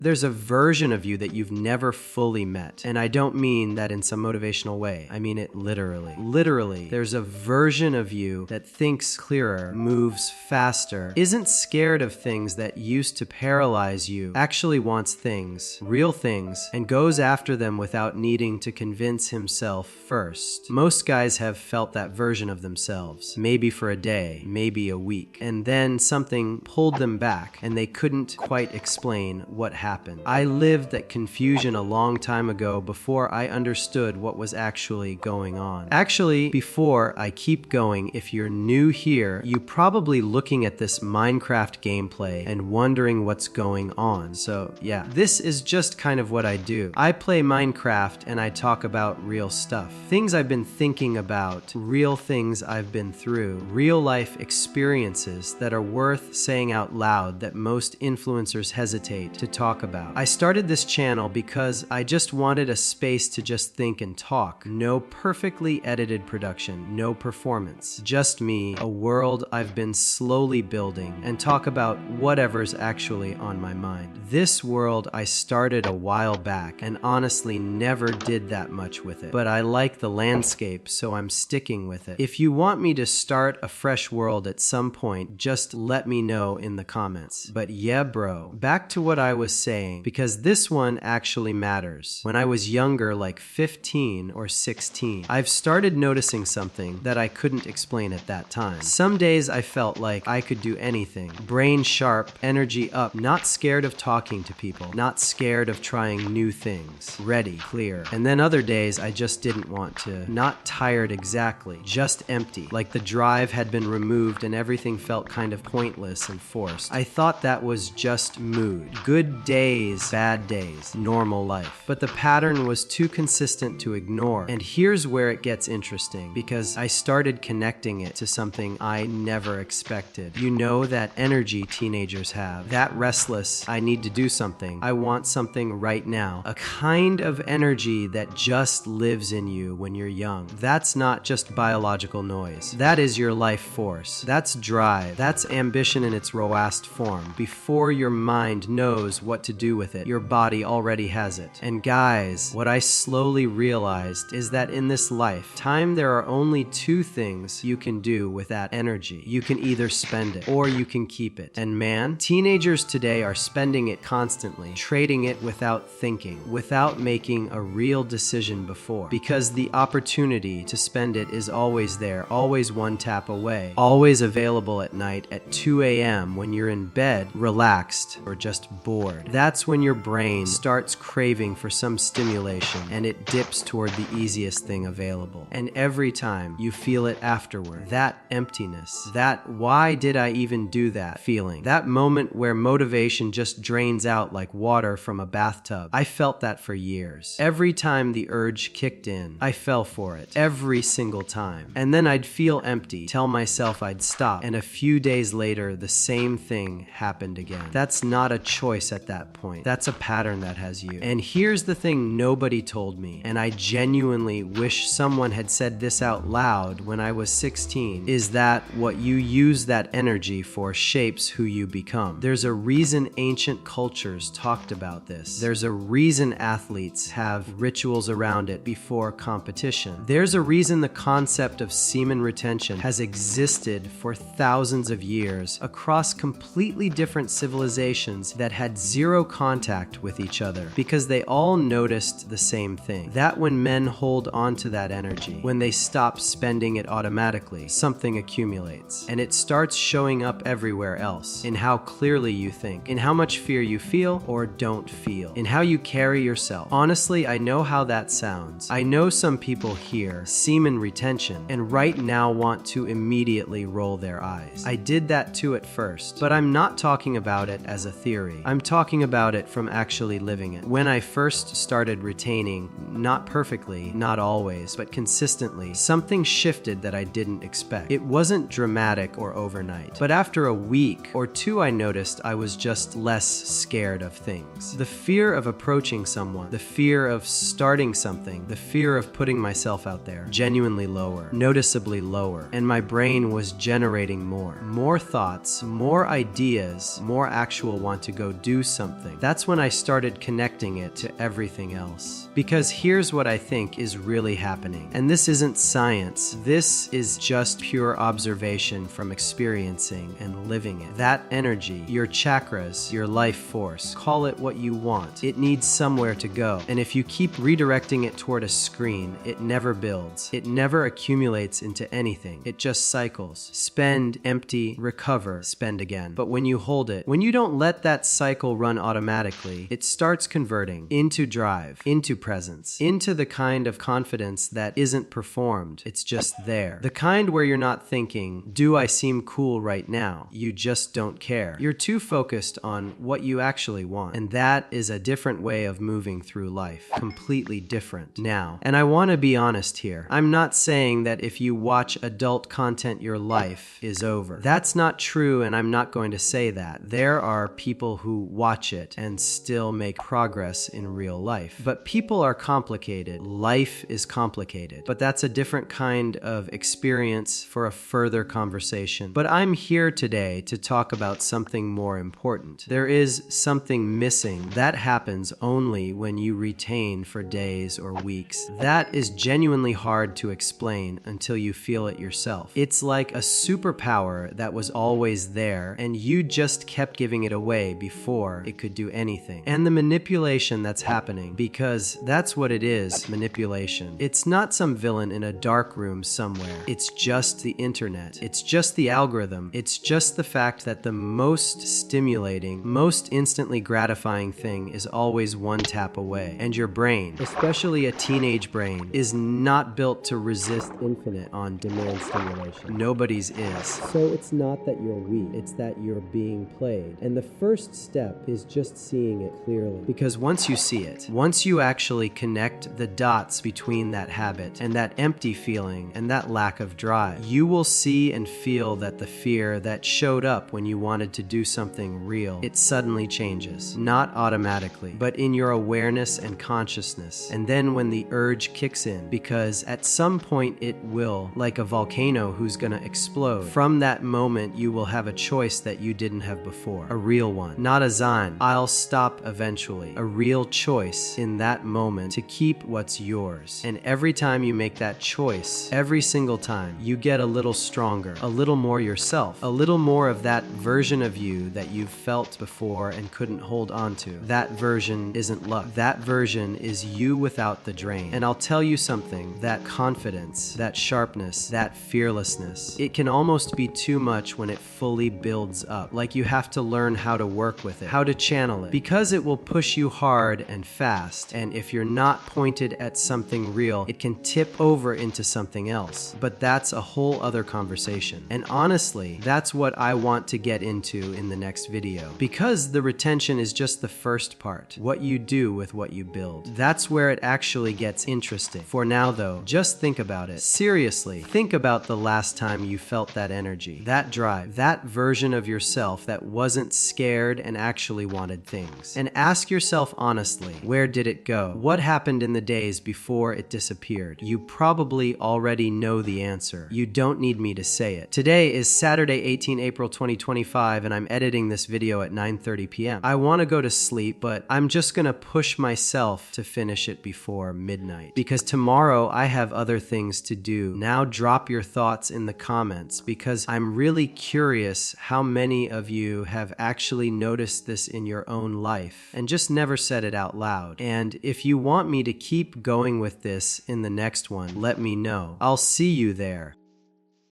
There's a version of you that you've never fully met. And I don't mean that in some motivational way. I mean it literally. Literally, there's a version of you that thinks clearer, moves faster, isn't scared of things that used to paralyze you, actually wants things, real things, and goes after them without needing to convince himself first. Most guys have felt that version of themselves, maybe for a day, maybe a week, and then something pulled them back and they couldn't quite explain what happened. I lived that confusion a long time ago before I understood what was actually going on. Actually, before I keep going, if you're new here, you're probably looking at this Minecraft gameplay and wondering what's going on. So yeah, this is just kind of what I do. I play Minecraft and I talk about real stuff. Things I've been thinking about, real things I've been through, real life experiences that are worth saying out loud that most influencers hesitate to talk about. I started this channel because I just wanted a space to just think and talk. No perfectly edited production, no performance, just me, a world I've been slowly building, and talk about whatever's actually on my mind. This world I started a while back and honestly never did that much with it, but I like the landscape, so I'm sticking with it. If you want me to start a fresh world at some point, just let me know in the comments. But yeah, bro, back to what I was saying, because this one actually matters. When I was younger, like 15 or 16, I've started noticing something that I couldn't explain at that time. Some days I felt like I could do anything. Brain sharp, energy up, not scared of talking to people, not scared of trying new things, ready, clear. And then other days I just didn't want to. Not tired exactly, just empty, like the drive had been removed and everything felt kind of pointless and forced. I thought that was just mood. Good days, bad days, normal life. But the pattern was too consistent to ignore. And here's where it gets interesting, because I started connecting it to something I never expected. You know, that energy teenagers have, that restless, I need to do something, I want something right now, a kind of energy that just lives in you when you're young. That's not just biological noise. That is your life force. That's drive. That's ambition in its rawest form. Before your mind knows what to do with it, your body already has it. And guys, what I slowly realized is that in this lifetime, there are only two things you can do with that energy. You can either spend it or you can keep it. And man, teenagers today are spending it constantly, trading it without thinking, without making a real decision before, because the opportunity to spend it is always there, always one tap away, always available at night at 2 a.m. when you're in bed, relaxed, or just bored. That's when your brain starts craving for some stimulation and it dips toward the easiest thing available. And every time you feel it afterward, that emptiness, that why did I even do that feeling, that moment where motivation just drains out like water from a bathtub. I felt that for years. Every time the urge kicked in, I fell for it. Every single time. And then I'd feel empty, tell myself I'd stop, and a few days later, the same thing happened again. That's not a choice at that point. That's a pattern that has you. And here's the thing nobody told me, and I genuinely wish someone had said this out loud when I was 16, is that what you use that energy for shapes who you become. There's a reason ancient cultures talked about this. There's a reason athletes have rituals around it before competition. There's a reason the concept of semen retention has existed for thousands of years across completely different civilizations that had zero contact with each other, because they all noticed the same thing, that when men hold on to that energy, when they stop spending it automatically, something accumulates, and it starts showing up everywhere else, in how clearly you think, in how much fear you feel or don't feel, in how you carry yourself. Honestly, I know how that sounds. I know some people hear semen retention and right now want to immediately roll their eyes. I did that too at first, but I'm not talking about it as a theory. I'm talking about it from actually living it. When I first started retaining, not perfectly, not always, but consistently, something shifted that I didn't expect. It wasn't dramatic or overnight, but after a week or two I noticed I was just less scared of things. The fear of approaching someone, the fear of starting something, the fear of putting myself out there, genuinely lower, noticeably lower, and my brain was generating more thoughts, more ideas, more actual want to go do something. something. That's when I started connecting it to everything else. Because here's what I think is really happening. And this isn't science. This is just pure observation from experiencing and living it. That energy, your chakras, your life force, call it what you want. It needs somewhere to go. And if you keep redirecting it toward a screen, it never builds. It never accumulates into anything. It just cycles. Spend, empty, recover, spend again. But when you hold it, when you don't let that cycle run automatically, it starts converting into drive, into presence, into the kind of confidence that isn't performed. It's just there. The kind where you're not thinking, do I seem cool right now? You just don't care. You're too focused on what you actually want. And that is a different way of moving through life. Completely different. Now, and I want to be honest here. I'm not saying that if you watch adult content, your life is over. That's not true, and I'm not going to say that. There are people who watch it and still make progress in real life. But people are complicated. Life is complicated. But that's a different kind of experience for a further conversation. But I'm here today to talk about something more important. There is something missing. That happens only when you retain for days or weeks. That is genuinely hard to explain until you feel it yourself. It's like a superpower that was always there, and you just kept giving it away before it could do anything. And the manipulation that's happening, because that's what it is, manipulation. It's not some villain in a dark room somewhere. It's just the internet. It's just the algorithm. It's just the fact that the most stimulating, most instantly gratifying thing is always one tap away. And your brain, especially a teenage brain, is not built to resist infinite on-demand stimulation. Nobody's is. So it's not that you're weak, it's that you're being played. And the first step is just seeing it clearly. Because once you see it, once you actually connect the dots between that habit and that empty feeling and that lack of drive, you will see and feel that the fear that showed up when you wanted to do something real, it suddenly changes. Not automatically, but in your awareness and consciousness. And then when the urge kicks in, because at some point it will, like a volcano who's gonna explode, from that moment you will have a choice that you didn't have before. A real one. Not a Zan, I'll stop eventually. A real choice in that moment to keep what's yours. And every time you make that choice, every single time, you get a little stronger, a little more yourself, a little more of that version of you that you've felt before and couldn't hold on to. That version isn't luck. That version is you without the drain. And I'll tell you something, that confidence, that sharpness, that fearlessness, it can almost be too much when it fully builds up. Like you have to learn how to work with it, how to channel it, because it will push you hard and fast. And if you're not pointed at something real, it can tip over into something else. But that's a whole other conversation. And honestly, that's what I want to get into in the next video. Because the retention is just the first part. What you do with what you build. That's where it actually gets interesting. For now though, just think about it. Seriously, think about the last time you felt that energy, that drive, that version of yourself that wasn't scared and actually wanted things. And ask yourself honestly, where did it go? What happened in the days before it disappeared? You probably already know the answer. You don't need me to say it. Today is Saturday, 18 April 2025, and I'm editing this video at 9:30 p.m. I want to go to sleep, but I'm just gonna push myself to finish it before midnight. Because tomorrow I have other things to do. Now drop your thoughts in the comments, because I'm really curious how many of you have actually noticed this in your own life and just never said it out loud. And if you want me to keep going with this in the next one, let me know. I'll see you there.